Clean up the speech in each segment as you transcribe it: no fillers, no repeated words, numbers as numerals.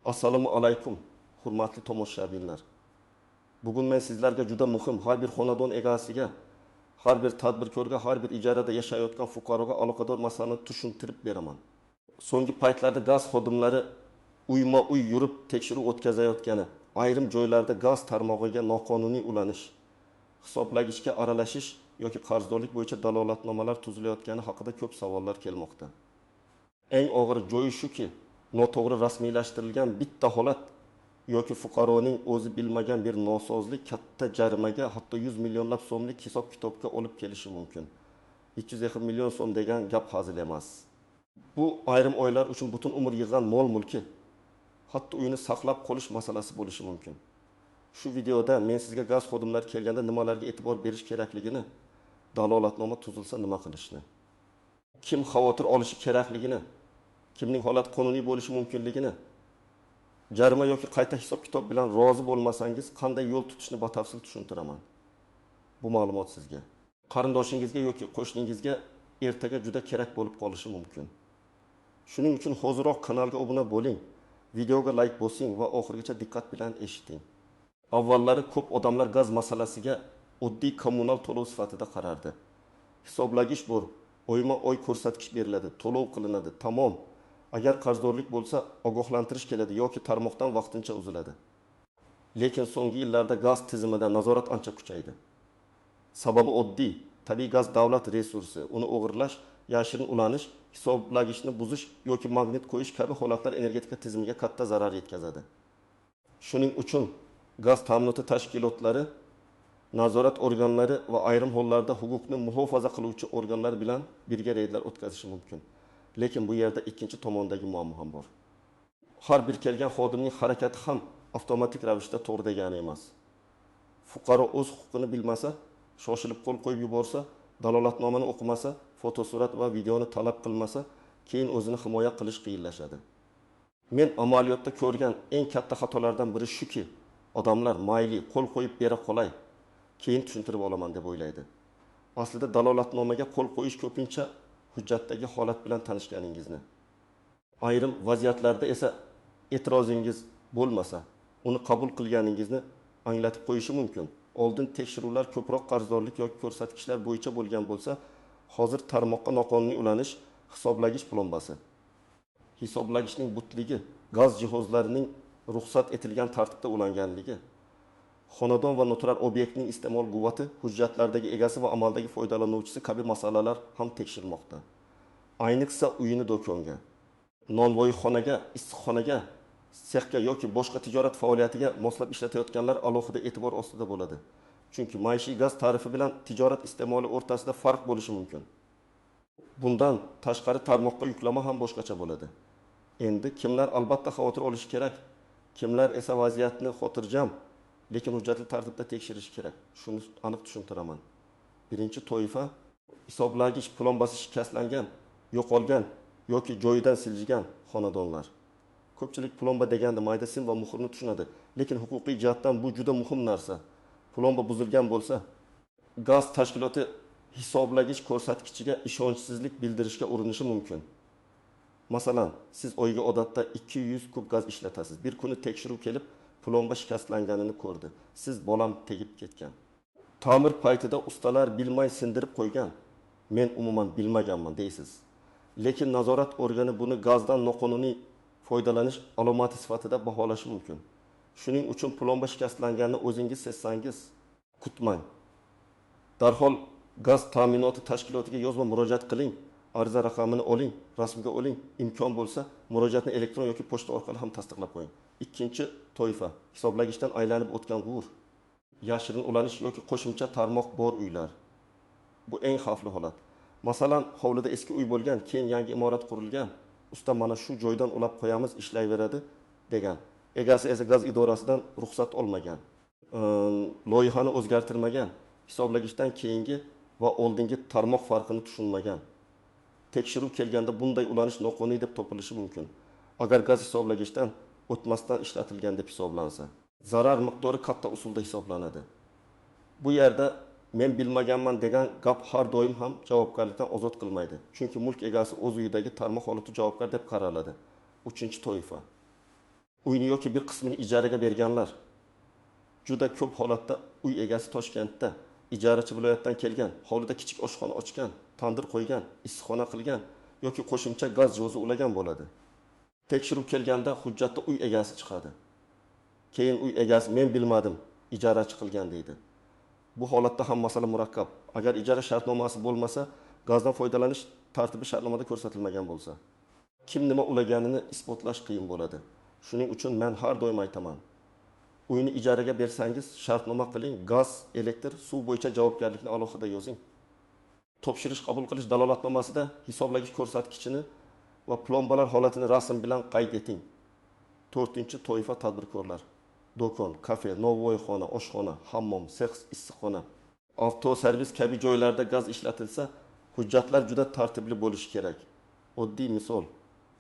Assalomu alaykum, hurmatli tomoshabinlar. Bugun men sizlarga juda muhim, har bir xonadon egasiga, har bir tadbirkorga, har bir ijarada yashayotgan fuqaroga aloqador masalani tushuntirib beraman. So'nggi paytlarda gaz xodimlari uyma-uy yurib tekshiruv o'tkazayotgani, ayrim joylarda gaz tarmog'iga noqonuniy ulanish, hisoblagichga aralashish yoki qarzdorlik bo'yicha dalolatnomalar tuzilayotgani haqida ko'p savollar kelmoqda. Eng og'ir joyi shuki, noto'g'ri rasmiylashtirilgan bitta holat yoki fuqaroning o'zi bilmagan bir nosozlik katta jarimaga, hatto 100 millionlab so'mlik hisob-kitobga olib kelishi mumkin. 200 million so'm degan gap hazil emas. Bu ayrim oilalar uchun butun umr yig'gan mol-mulki, hatto uyini saqlab qolish masalasi bo'lishi mumkin. Shu videoda men sizga gaz xodimlari kelganda nimalarga e'tibor berish kerakligini, dalolatnoma tuzilsa nima qilishni, kim xavotir olishi kerakligini, kimning holati qonuniy bo'lishi mumkinligini, jarima yoki qayta hisob-kitob bilan rozi bo'lmasangiz qanday yo'l tutishni batafsil tushuntiraman. Bu ma'lumot sizga, qarindoshingizga yoki qo'shningizga ertaga juda kerak bo'lib qolishi mumkin. Shuning uchun hoziroq kanalga obuna bo'ling, videoga like bosing va oxirigacha diqqat bilan eshiting. Avvallari ko'p odamlar gaz masalasiga oddiy kommunal to'lov sifatida qarardi. Hisoblagich bor, oyma-oy ko'rsatkich beriladi, to'lov qilinadi, tamom. Agar qarzdorlik bo'lsa, ogohlantirish keladi yoki tarmoqdan vaqtincha uziladi. Lekin so'nggi yillarda gaz tizimida nazorat ancha kuchaydi. Sababi oddiy, tabiiy gaz davlat resursi, uni o'g'irlash, yashirin ulanish, hisoblagichni buzish yoki magnit qo'yish kabi holatlar energetika tizimiga katta zarar yetkazadi. Shuning uchun gaz ta'minoti tashkilotlari, nazorat organlari va ayrim hollarda huquqni muhofaza qiluvchi organlar bilan birga reydlar o'tkazishi mumkin. Lekin bu yerda ikkinchi tomondagi muammo ham bor. Har bir kelgan xodimning harakati ham avtomatik ravishda to'g'ri degani emas. Fuqaro o'z huquqini bilmasa, shoshilib qo'l qo'yib yuborsa, dalolatnomani o'qimasa, fotosurat va videoni talab qilmasa, keyin o'zini himoya qilish qiyinlashadi. Men amaliyotda ko'rgan eng katta xatolardan biri shuki, odamlar mayli qo'l qo'yib bera qolay, keyin tushuntirib olaman deb o'ylaydi. Aslida dalolatnomaga qo'l qo'yish ko'pincha hujjatdagi holat bilan tanishganingizni. Ayrim vaziyatlarda esa e'tirozingiz bo'lmasa, uni qabul qilganingizni anglatib qo'yishi mumkin. Oldin tekshiruvlar ko'proq qarzdorlik yoki ko'rsatkichlar bo'yicha bo'lgan bo'lsa, hozir tarmoqqa noqonuniy ulanish, hisoblagich plombasi. Hisoblagichning butligi, gaz jihozlarining ruxsat etilgan tartibda ulanganligi, xonadon va noturar obyektning iste'mol quvvati, hujjatlardagi egasi va amaldagi foydalanuvchisi kabi masalalar ham tekshirilmoqda. Ayniqsa uyini do'konga, nonvoyxonaga, issiqxonaga, sexga yoki boshqa tijorat faoliyatiga moslab ishlatayotganlar alohida e'tibor ostida bo'ladi. Chunki maishiy gaz tarifi bilan tijorat iste'moli o'rtasida farq bo'lishi mumkin. Bundan tashqari tarmoqqa yuklama ham boshqacha bo'ladi. Endi kimlar albatta xavotir olishi kerak, kimlar esa vaziyatni xotirjam, lekin hujjatli tartibda tekshirish kerak. Shuni aniq tushuntiraman. Birinchi toifa hisoblagich plombasi shikastlangan, yo'qolgan yoki joyidan siljigan xonadonlar. Ko'pchilik plomba deganda mayda sim va muhrni tushunadi, lekin huquqiy jihatdan bu juda muhim narsa. Plomba buzilgan bo'lsa, gaz tashkiloti hisoblagich ko'rsatkichiga ishonchsizlik bildirishga urinishi mumkin. Masalan, siz oyiga odatda 200 kub gaz ishlatasiz. Bir kuni tekshiruv kelib, plomba shikastlanganini ko'rdi. Siz bolam tegib ketgan. Ta'mir paytida ustalar bilmay sindirib qo'ygan. Men umuman bilmaganman deysiz. Lekin nazorat organi buni gazdan noqonuniy foydalanish alomati sifatida baholashi mumkin. Shuning uchun plomba shikastlanganini o'zingiz sezsangiz, kutmang. Darhol gaz ta'minoti tashkilotiga yozma murojaat qiling. Ariza raqamini oling, rasmga oling, imkon bo'lsa murojaatni elektron yoki pochta orqali ham tasdiqlab qo'ying. Ikkinchi toifa, hisoblagichdan aylanib o'tgan g'ur, yashirin ulanish yoki qo'shimcha tarmoq bor uylar. Bu eng xavfli holat. Masalan, hovlida eski uy bo'lgan, keyin yangi imorat qurilgan, usta mana shu joydan ulab qo'yamiz, ishlayveradi degan. Egasi esa gaz idorasidan ruxsat olmagan, loyihani o'zgartirmagan, hisoblagichdan keyingi va oldingi tarmoq farqini tushunmagan. Tekshiruv kelganda bunday ulanish noqonuniy deb topilishi mumkin. Agar gaz hisoblagichdan o'tmasdan ishlatilgan deb hisoblansa, zarar miqdori katta usulda hisoblanadi. Bu yerda men bilmaganman degan gap har doim ham javobgarlikdan ozod qilmaydi. Chunki mulk egasi o'z uyidagi tarmoq holati javobgar deb qaraladi. Uchinchi toifa. uyni yoki bir qismini ijaraga berganlar. Juda ko'p holatda uy egasi Toshkentda ijarachi viloyatdan kelgan, hovlida kichik oshxona ochgan, tandir qo'ygan, issiqxona qilgan yoki qo'shimcha gaz jo'zi ulagan bo'ladi. Tekshiruv kelganda hujjatda uy egasi chiqadi. Keyin uy egasi men bilmadim, ijarachi qilgan deydi. Bu holatda ham masala murakkab. Agar ijara shartnomasi bo'lmasa, gazdan foydalanish tartibi shartnomada ko'rsatilmagan bo'lsa, kim nima ulaganini isbotlash qiyin bo'ladi. Shuning uchun men har doim aytaman. Uyni ijaraga bersangiz, shartnoma qiling, gaz, elektr, suv bo'yicha javobgarlikni alohida yozing. Topshirish qabul qilish dalolatnomasida hisoblagich ko'rsatkichini va plombalar holatini rasm bilan qayd eting. 4-toifa tadbirkorlar. Do'kon, kafe, novvoyxona, oshxona, hammom, sex, issiqxona, avtoservis kabi joylarda gaz ishlatilsa, hujjatlar juda tartibli bo'lishi kerak. Oddiy misol,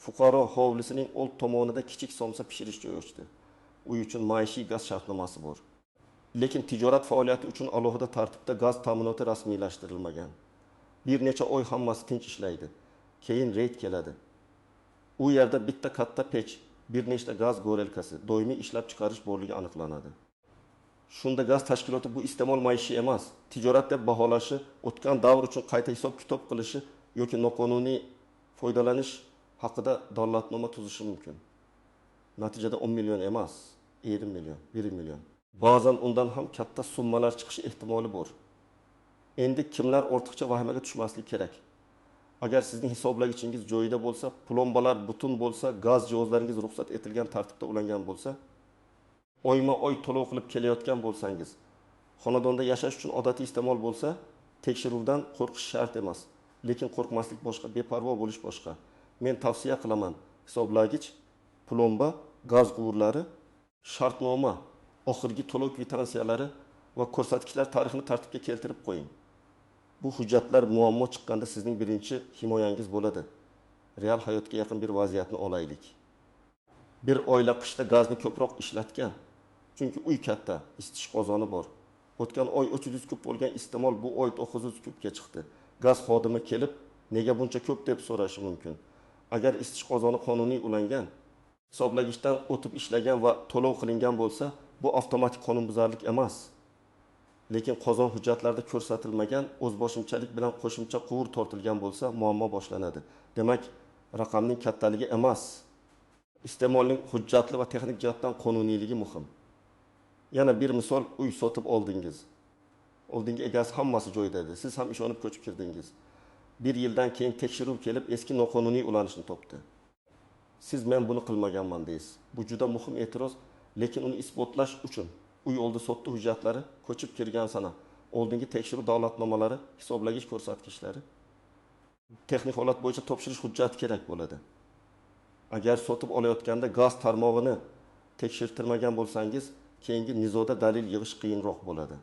fuqaro hovlisining old tomonida kichik somsa pishirish joyi ochdi. Uy uchun maishiy gaz shartnomasi bor. Lekin tijorat faoliyati uchun alohida tartibda gaz ta'minoti rasmiylashtirilmagan. Bir necha oy hammasi tinch ishlaydi. Keyin reyd keladi. U yerda bitta katta pech, bir nechta gaz go'relkasi, doimiy ishlab chiqarish borligi aniqlanadi. Shunda gaz tashkiloti bu iste'mol maishiy emas, tijorat deb baholashi, o'tgan davr uchun qayta hisob-kitob qilishi yoki noqonuniy foydalanish haqida dalolatnoma tuzishi mumkin. Natijada 10 million emas, 20 million, 1 million. Ba'zan undan ham katta summalar chiqishi ehtimoli bor. Endi kimlar ortiqcha vahimaga tushmasligi kerak. Agar sizning hisoblagichingiz joyida bo'lsa, plombalar butun bo'lsa, gaz jihozlaringiz ruxsat etilgan tartibda ulangan bo'lsa, oyma-oy to'lov qilib kelayotgan bo'lsangiz, xonadonda yashash uchun odatiy iste'mol bo'lsa, tekshiruvdan qo'rqish shart emas. Lekin qo'rqmaslik boshqa, beparvo bo'lish boshqa. Men tavsiya qilaman, hisoblagich, plomba, gaz quvurlari, shartnoma, oxirgi to'lov kvitansiyalari va ko'rsatkichlar tarixini tartibga keltirib qo'ying. Bu hujjatlar muammo chiqqanda sizning birinchi himoyangiz bo'ladi. Real hayotga yaqin bir vaziyatni olaylik. Bir oila qishda gazni ko'proq ishlatgan. Chunki uy katta, isitish qozoni bor. O'tgan oy 300 kub bo'lgan iste'mol bu oy 900 kubga chiqdi. Gaz xodimi kelib, nega buncha ko'p deb so'rashi mumkin. Agar isitish qozoni qonuniy ulangan, hisoblagichdan o'tib ishlagan va to'lov qilingan bo'lsa, bu avtomatik qonunbuzarlik emas. Lekin qozon hujjatlarda ko'rsatilmagan o'zboshimchalik bilan qo'shimcha quvur tortilgan bo'lsa, muammo boshlanadi. Demak, raqamning kattaligi emas, iste'molning hujjatli va texnik jihatdan qonuniyligi muhim. Yana bir misol, uy sotib oldingiz. Oldingi egasi hammasi joyida edi. Siz ham ishonib ko'chib kirdingiz. Bir yildan keyin tekshiruv kelib, eski noqonuniy ulanishni topdi. Siz men buni qilmaganman deysiz. Bu juda muhim e'tiroz, lekin uni isbotlash uchun uy oldi sotdi hujjatlari, ko'chib kirgan sana, oldingi tekshiruv dalolatnomalari, hisoblagich ko'rsatkichlari, texnik holat bo'yicha topshirish hujjati kerak bo'ladi. Agar sotib olayotganda gaz tarmog'ini tekshirtirmagan bo'lsangiz, keyingi nizoda dalil yig'ish qiyinroq bo'ladi.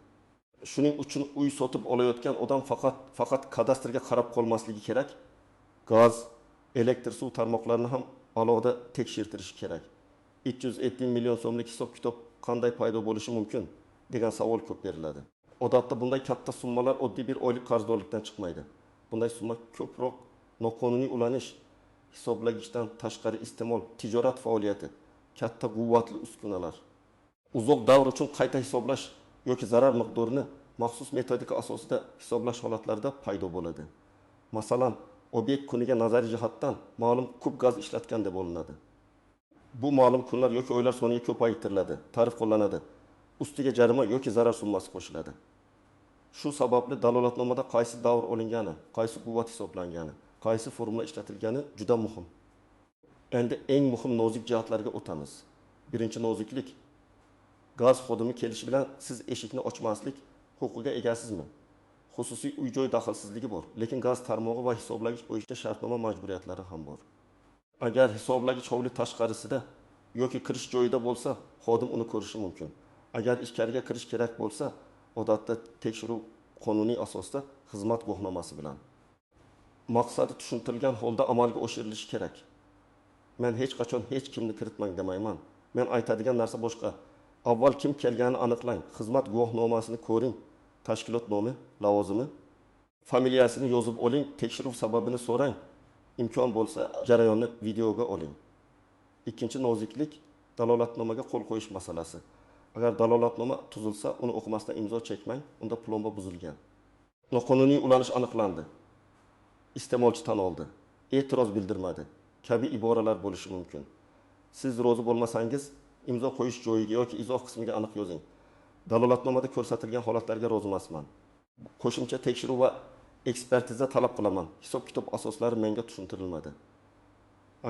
Shuning uchun uy sotib olayotgan odam faqat kadastrga qarab qolmasligi kerak. Gaz, elektr, suv tarmoqlarini ham alohida tekshirtirish kerak. 370 million so'mlik hisob-kitob qanday paydo bo'lishi mumkin degan savol ko'p beriladi. Odatda bunday katta summalar oddiy bir oylik qarzdorlikdan chiqmaydi. Bunday summa ko'proq noqonuniy ulanish, hisoblagichdan tashqari iste'mol, tijorat faoliyati, katta quvvatli uskunalar, uzoq davr uchun qayta hisoblash yoki zarar miqdorini maxsus metodika asosida hisoblash holatlarida paydo bo'ladi. Masalan, obyekt kuniga nazariy jihatdan ma'lum kub gaz ishlatgan deb olinadi. Bu ma'lum kunlar yoki oylar soniga ko'paytiriladi, tarif qo'llanadi. Ustiga jarima yoki zarar summasi qo'shiladi. Shu sababli dalolatnomada qaysi davr olingani, qaysi quvvat hisoblangani, qaysi formula ishlatilgani juda muhim. Endi eng muhim nozik jihatlarga o'tamiz. Birinchi noziklik. Gaz xodimi kelishi bilan siz eshikni ochmaslik huquqiga egasizmi? Xususiy uy-joy daxlsizligi bor, lekin gaz tarmog'i va hisoblagich bo'yicha shartnoma majburiyatlari ham bor. Agar hisoblagich hovli tashqarisida yoki kirish joyida bo'lsa, xodim uni ko'rishi mumkin. Agar ichkariga kirish kerak bo'lsa, odatda tekshiruv qonuniy asosda xizmat guvohnomasi bilan. Maqsadi tushuntirilgan holda amalga oshirilishi kerak. Men hech qachon hech kimni kiritmang demayman. Men aytadigan narsa boshqa. Avval kim kelganini aniqlang, xizmat guvohnomasini ko'ring, tashkilot nomi, lavozimi, familiyasini yozib oling, tekshiruv sababini so'rang. Imkon bo'lsa jarayonni videoga oling. Ikkinchi noziklik, dalolatnomaga qo'l qo'yish masalasi. Agar dalolatnoma tuzilsa, uni o'qimasdan imzo chekmang, unda plomba buzilgan. Noqonuniy ulanish aniqlandi. Iste'molchi tan oldi. E'tiroz bildirmadi kabi iboralar bo'lishi mumkin. Siz rozi bo'lmasangiz, imzo qo'yish joyiga yoki izoh qismiga aniq yozing. Dalolatnomada ko'rsatilgan holatlarga rozi emasman. Qo'shimcha tekshiruv va ekspertiza talab qilaman. Hisob-kitob asoslari menga tushuntirilmadi.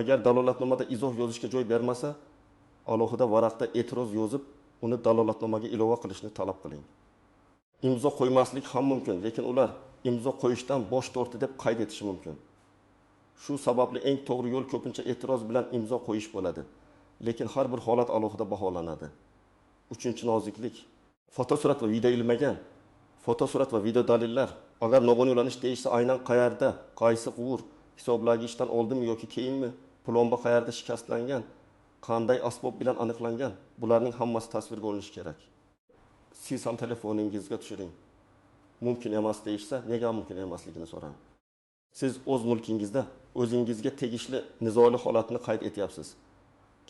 Agar dalolatnomada izoh yozishga joy bermasa, alohida varaqda e'tiroz yozib, uni dalolatnomaga ilova qilishni talab qiling. Imzo qo'ymaslik ham mumkin, lekin ular imzo qo'yishdan bosh tortdi deb qayd etishi mumkin. Shu sababli eng to'g'ri yo'l ko'pincha e'tiroz bilan imzo qo'yish bo'ladi, lekin har bir holat alohida baholanadi. 3-noziklik. Fotosurat va video ilmagan. Fotosurat va video dalillar. Agar noqonuniy ulanish deyilsa, aynan qayerda, qaysi quvur, hisoblagichdan oldimi yoki keyinmi, plomba qayerda shikastlangan, qanday asbob bilan aniqlangan, bularning hammasi tasvirga olinishi kerak. Siz ham telefoningizga tushiring. Mumkin emas deyilsa, nega mumkin emasligini so'rang. Siz o'z mulkingizda o'zingizga tegishli nizoli holatni qayd etyapsiz.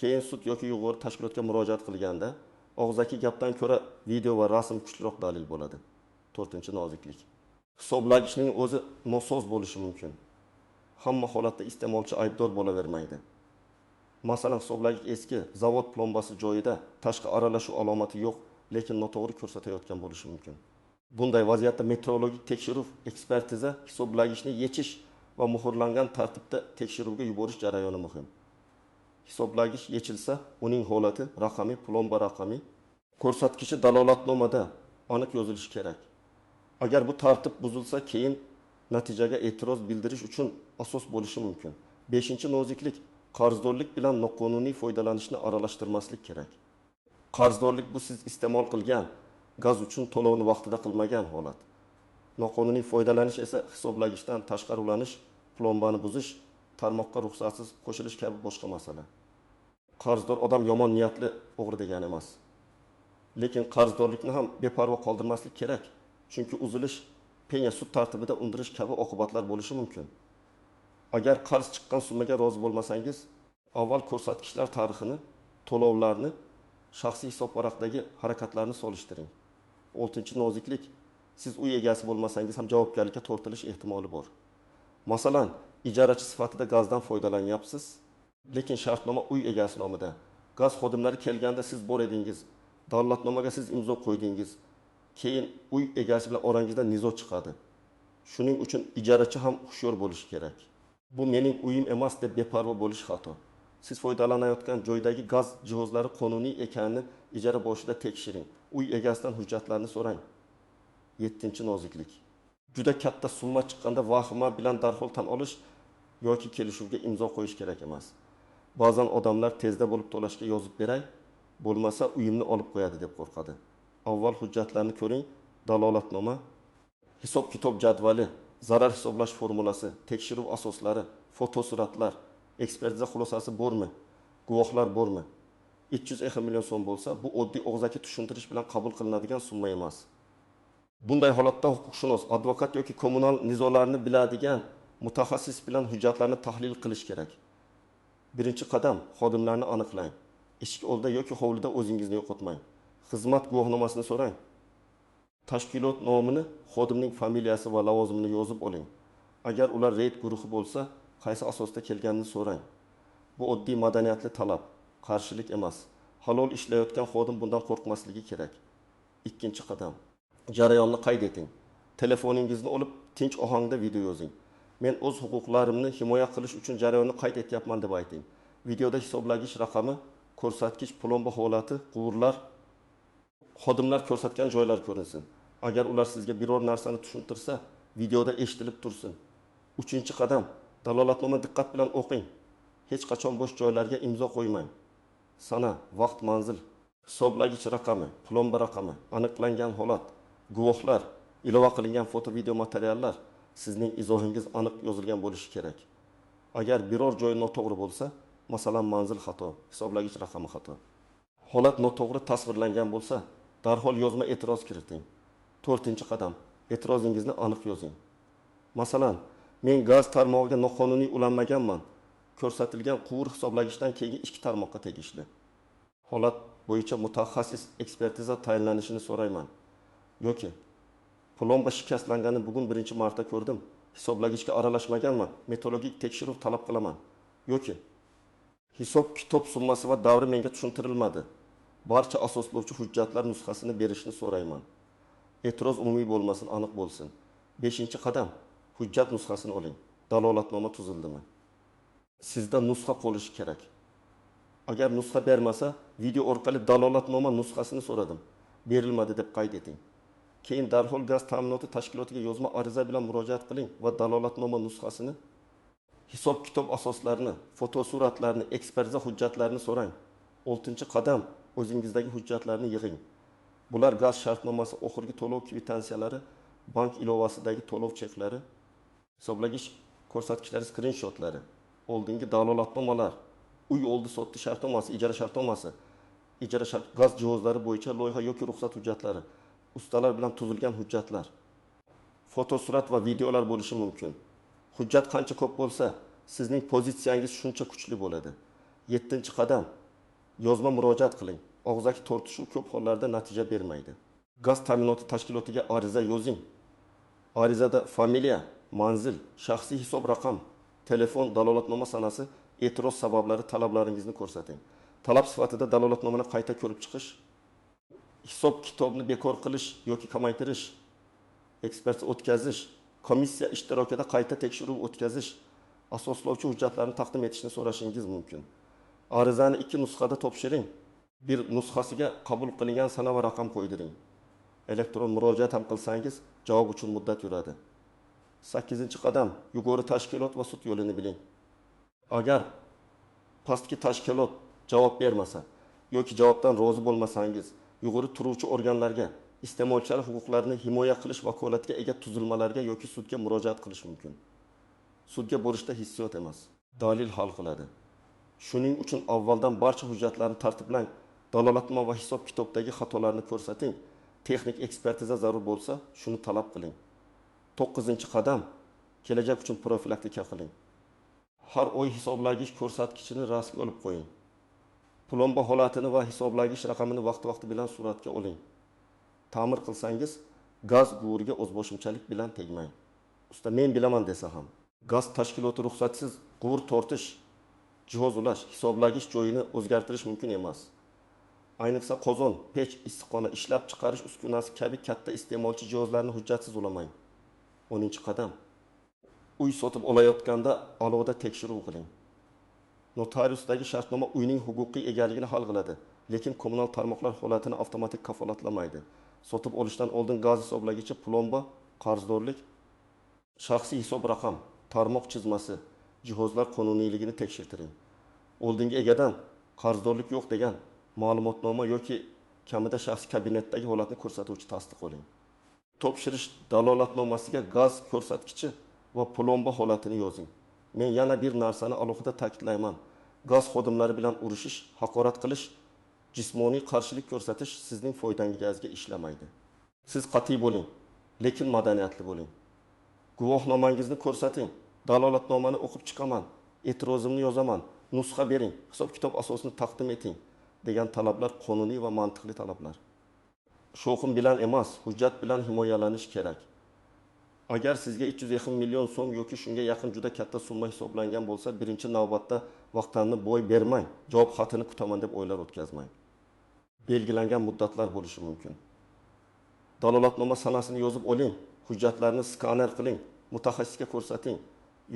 Keyin sud yoki yuqori tashkilotga murojaat qilganda, og'zaki gapdan ko'ra video va rasm kuchliroq dalil bo'ladi. 4-noziklik. Hisoblagichning o'zi nosoz bo'lishi mumkin. Hamma holatda iste'molchi aybdor bo'lavermaydi. Masalan, hisoblagich eski, zavod plombasi joyida, tashqi aralashuv alomati yo'q, lekin noto'g'ri ko'rsatayotgan bo'lishi mumkin. Bunday vaziyatda metrologik tekshiruv, ekspertiza, hisoblagichni yechish va muhrlangan tartibda tekshiruvga yuborish jarayoni muhim. Hisoblagich yechilsa, uning holati, raqami, plomba raqami, ko'rsatkichi dalolatnomada aniq yozilishi kerak. Agar bu tartib buzilsa, keyin natijaga e'tiroz bildirish uchun asos bo'lishi mumkin. 5-noziklik. Qarzdorlik bilan noqonuniy foydalanishni aralashtirmaslik kerak. Qarzdorlik bu siz iste'mol qilgan, gaz uchun to'lovni vaqtida qilmagan holat. Noqonuniy foydalanish esa hisoblagichdan tashqari ulanish, plombani buzish, tarmoqqa ruxsatsiz qo'shilish kabi boshqa masala. Qarzdor odam yomon niyatli o'g'ri degani emas. Lekin qarzdorlikni ham beparvo qoldirmaslik kerak. Chunki uzilish, penya sud tartibida undirish kabi oqibatlar bo'lishi mumkin. Agar qarz chiqqan summaga rozi bo'lmasangiz, avval ko'rsatkichlar tarixini, to'lovlarni, shaxsiy hisob varaqdagi harakatlarni solishtiring. 6-noziklik. Siz uy egasi bo'lmasangiz ham javobgarlikka tortilish ehtimoli bor. Masalan, ijarachi sifatida gazdan foydalanyapsiz, lekin shartnoma uy egasi nomida. Gaz xodimlari kelganda siz bor edingiz, dalolatnomaga siz imzo qo'ydingiz. Keyin uy egasi bilan orangizda nizo chiqadi. Shuning uchun ijarachi ham hushyor bo'lishi kerak. Bu mening uyim emas deb beparvo bo'lish xato. Siz foydalanayotgan joydagi gaz jihozlari qonuniy ekanini ijara boshida tekshiring. Uy egasidan hujjatlarni so'rang. 7-noziklik. Juda katta summa chiqqanda vahima bilan darhol tan olish yoki kelishuvga imzo qo'yish kerak emas. Ba'zan odamlar tezda bo'lib to'lashga yozib beray, bo'lmasa uyimni olib qo'yadi deb qo'rqadi. Avval hujjatlarni ko'ring, dalolatnoma, hisob-kitob jadvali, zarar hisoblash formulasi, tekshiruv asoslari, fotosuratlar, ekspertiza xulosasi bormi, guvohlar bormi? 300 million so'm bo'lsa, bu oddiy og'zaki tushuntirish bilan qabul qilinadigan summa emas. Bunday holatda huquqshunos, advokat yoki kommunal nizolarni biladigan mutaxassis bilan hujjatlarni tahlil qilish kerak. Birinchi qadam, xodimlarni aniqlang. Eshik oldida yoki hovlida o'zingizni yo'qotmang. Xizmat guvohnomasini so'rang. Tashkilot nomini, xodimning familiyasi va lavozimini yozib oling. Agar ular reyd guruhi bo'lsa, qaysi asosda kelganini so'rang. Bu oddiy madaniyatli talab, qarshilik emas. Halol ishlayotgan xodim bundan qo'rqmasligi kerak. Ikkinchi qadam, jarayonni qayd eting. Telefoningizni olib, tinch ohangda video yozing. Men o'z huquqlarimni himoya qilish uchun jarayonni qayd etyapman deb ayting. Videoda hisoblagich raqami, ko'rsatkich, plomba holati, quvurlar, xodimlar ko'rsatgan joylar ko'rinsin. Agar ular sizga biror narsani tushuntirsa, videoda eshitilib tursin. 3-qadam, dalolatnoma diqqat bilan o'qing. Hech qachon bo'sh joylarga imzo qo'ymang. Sana, vaqt, manzil, hisoblagich raqami, plomba raqami, aniqlangan holat, guvohlar, ilova qilingan foto-video materiallar, sizning izohingiz aniq yozilgan bo'lishi kerak. Agar biror joy noto'g'ri bo'lsa, masalan manzil xato, hisoblagich raqami xato, holat noto'g'ri tasvirlangan bo'lsa, darhol yozma e'tiroz kiriting. 4-qadam, e'tirozingizni aniq yozing. Masalan, men gaz tarmog'iga noqonuniy ulanmaganman. Ko'rsatilgan quvur hisoblagichdan keyingi 2 tarmoqqa tegishli. Holat bo'yicha mutaxassis ekspertiza tayinlanishini so'rayman. Yoki plomba shikastlangani bugun birinchi marta ko'rdim. Hisoblagichga aralashmaganman. Metodologik tekshiruv talab qilaman. Yoki hisob kitob summasi va davri menga tushuntirilmadi. Barcha asoslovchi hujjatlar nusxasini berishni so'rayman. E'tiroz umumiy bo'lmasin, aniq bo'lsin. 5-qadam. Hujjat nusxasini oling. Dalolatnoma tuzildimi? Sizda nusxa bo'lishi kerak. Agar nusxa bermasa, video orqali dalolatnoma nusxasini so'radim. Berilmadi deb qayd eting. Keyin darhol gaz ta'minoti tashkilotiga yozma ariza bilan murojaat qiling va dalolatnoma nusxasini, hisob kitob asoslarini, fotosuratlarni, ekspertiza hujjatlarini so'rang. 6-qadam, o'zingizdagi hujjatlarni yig'ing. Bular gaz shartnomasi, oxirgi to'lov kvitansiyalari, bank ilovasidagi to'lov cheklari, hisoblagich ko'rsatkichlari skrinshotlari, oldingi dalolatnomalar, uy oldi sotdi shartnomasi, ijara shartnomasi, gaz jihozlari bo'yicha loyiha yoki ruxsat hujjatlari, ustalar bilan tuzilgan hujjatlar, fotosurat va videolar bo'lishi mumkin. Hujjat qancha ko'p bo'lsa, sizning pozitsiyangiz shuncha kuchli bo'ladi. 7-qadam, yozma murojaat qiling. Og'zaki tortishuv ko'p hollarda natija bermaydi. Gaz ta'minoti tashkilotiga ariza yozing. Arizada familiya, manzil, shaxsiy hisob raqam, telefon, dalolatnoma sanasi, e'tiroz sabablari, talablaringizni ko'rsating. Talab sifatida dalolatnomani qayta ko'rib chiqish, hisob kitobni bekor qilish yoki kamaytirish, ekspertiza o'tkazish, komissiya ishtirokida qayta tekshiruv o'tkazish, asoslovchi hujjatlarni taqdim etishni so'rashingiz mumkin. Arizani 2 nusxada topshiring. Bir nusxasiga qabul qilingan sana va raqam qo'ydiring. Elektron murojaat ham qilsangiz, javob uchun muddat yuradi. 8-qadam, yuqori tashkilot va sud yo'lini biling. Agar pastki tashkilot javob bermasa yoki javobdan rozi bo'lmasangiz, yuqori turuvchi organlarga, iste'molchilar huquqlarini himoya qilish vakolatiga ega tuzilmalarga yoki sudga murojaat qilish mumkin. Sudga borishda hissiyot emas, dalil hal qiladi. Shuning uchun avvaldan barcha hujjatlarni tartiblang, dalolatnoma va hisob kitobdagi xatolarni ko'rsating. Texnik ekspertiza zarur bo'lsa, shuni talab qiling. 9-qadam, kelajak uchun profilaktika qiling. Har oy hisoblagich ko'rsatkichini rasmiy olib qo'ying. Plomba holatini va hisoblagich raqamini vaqti bilan suratga oling. Ta'mir qilsangiz, gaz quvuriga o'zboshimchalik bilan tegmang. Usta men bilaman desa ham, gaz tashkiloti ruxsatsiz quvur tortish, jihoz ulash, hisoblagich joyini o'zgartirish mumkin emas. Ayniqsa qozon, pech, issiqxona ishlab chiqarish uskunasi kabi katta iste'molchi jihozlarni hujjatsiz ulamang. 10-qadam. Uy sotib olayotganda alohida tekshiruv qiling. Notariusdagi shartnoma uyning huquqiy egaligini hal qiladi, lekin kommunal tarmoqlar holatini avtomatik kafolatlamaydi. Sotib olishdan oldin gaz hisoblagichi, plomba, qarzdorlik, shaxsiy hisob raqam, tarmoq chizmasi, jihozlar qonuniyligini tekshirtiring. Oldingi egadan qarzdorlik yo'q degan ma'lumotnoma yoki kamida shaxsiy kabinetdagi holatni ko'rsatuvchi tasdiq oling. Topshirish dalolatnomasiga gaz ko'rsatkichi va plomba holatini yozing. Men yana bir narsani alohida ta'kidlayman. Gaz xodimlari bilan urushish, haqorat qilish, jismoniy qarshilik ko'rsatish sizning foydangizga ishlamaydi. Siz qat'iy bo'ling, lekin madaniyatli bo'ling. Guvohnomangizni ko'rsating, dalolatnomani o'qib chiqaman, e'tirozimni yozaman, nusxa bering, hisob kitob asosini taqdim eting degan talablar qonuniy va mantiqli talablar. Sho'xim bilan emas, hujjat bilan himoyalanish kerak. Agar sizga 300 million so'm yoki shunga yaqin juda katta summa hisoblangan bo'lsa, birinchi navbatda vaqtni boy bermang, javob xatini kutaman deb o'ylar o'tkazmang. Belgilangan muddatlar bo'lishi mumkin. Dalolatnoma sanasini yozib oling, hujjatlarni skaner qiling, mutaxassisga ko'rsating,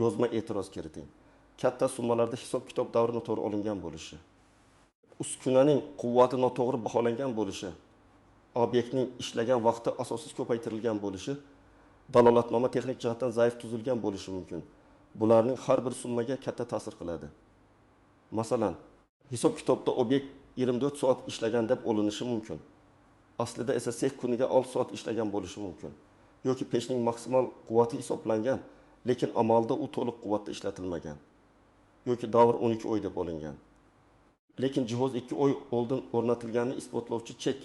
yozma e'tiroz kiriting. Katta summalarda hisob kitob davri noto'g'ri olingan bo'lishi, uskunaning quvvati noto'g'ri baholangan bo'lishi, obyektning ishlagan vaqti asossiz ko'paytirilgan bo'lishi, dalolatnoma texnik jihatdan zaif tuzilgan bo'lishi mumkin. Bularning har bir summaga katta ta'sir qiladi. Masalan, hisob kitobda obyekt 24 soat ishlagan deb olinishi mumkin. Aslida esa sex kuniga 6 soat ishlagan bo'lishi mumkin. Yoki pechning maksimal quvvati hisoblangan, lekin amalda u to'liq quvvatda ishlatilmagan. Yoki davr 12 oy deb olingan. Lekin jihoz 2 oy oldin o'rnatilganini isbotlovchi chek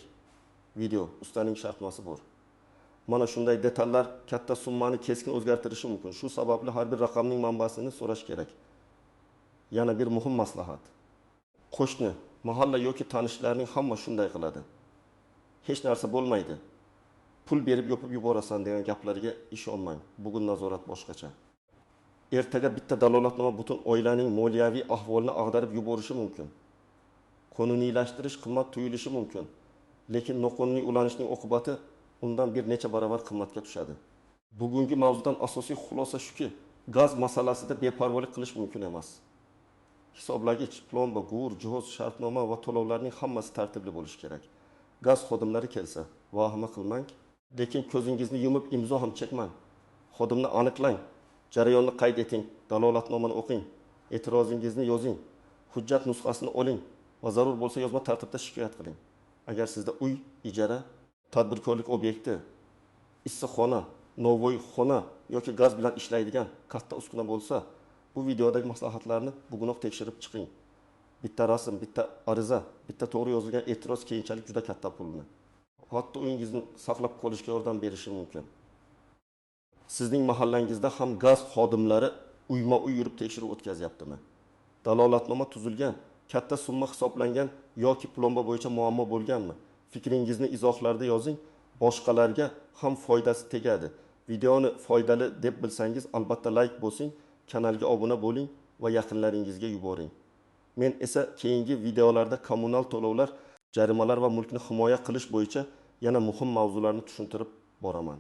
video ustaning shartnomasi bor. Mana shunday detallar katta summani keskin o'zgartirishi mumkin. Shu sababli har bir raqamning manbasini so'rash kerak. Yana bir muhim maslahat. Qo'shni Mahalla yoki tanishlarning hamma shunday qiladi. Hech narsa bo'lmaydi. Pul berib yopib yuborasan degan gaplarga ishonmang. Bugun nazorat boshqacha. Ertaga bitta dalolatnoma butun oilaning moliyaviy ahvolini ag'darib yuborishi mumkin. Qonuniylashtirish qimmat tuyulishi mumkin. Lekin noqonuniy ulanishning oqibati undan bir necha barobar qimmatga tushadi. Bugungi mavzudan asosiy xulosa shuki, gaz masalasida beparvolik qilish mumkin emas. Hisoblagich, plomba, g'ur, jihoz, shartnoma va to'lovlarning hammasi tartibli bo'lishi kerak. Gaz xodimlari kelsa, vahima qilmang, lekin ko'zingizni yumib imzo ham chekmang. Xodimni aniqlang, jarayonni qayd eting, dalolatnomani o'qing, e'tirozingizni yozing, hujjat nusxasini oling va zarur bo'lsa yozma tartibda shikoyat qiling. Agar sizda uy, ijara, tadbirkorlik obyekti, issiqxona, novvoy xona yoki gaz bilan ishlaydigan katta uskuna bo'lsa, bu videodagi maslahatlarni bugunoq tekshirib chiqing. Bitta rasm, bitta ariza, bitta to'g'ri yozilgan e'tiroz keyinchalik juda katta pulni. Hatto uyingizni saqlab qolishga yordam berishi mumkin. Sizning mahallangizda ham gaz xodimlari uyma-uy yurib tekshiruv o'tkazyaptimi? Dalolatnoma tuzilgan, katta summa hisoblangan yoki plomba bo'yicha muammo bo'lganmi? Fikringizni izohlarda yozing, boshqalarga ham foydasi tegadi. Videoni foydali deb bilsangiz, albatta like bosing, kanalga obuna bo'ling va yaqinlaringizga yuboring. Men esa keyingi videolarda kommunal to'lovlar, jarimalar va mulkni himoya qilish bo'yicha yana muhim mavzularni tushuntirib boraman.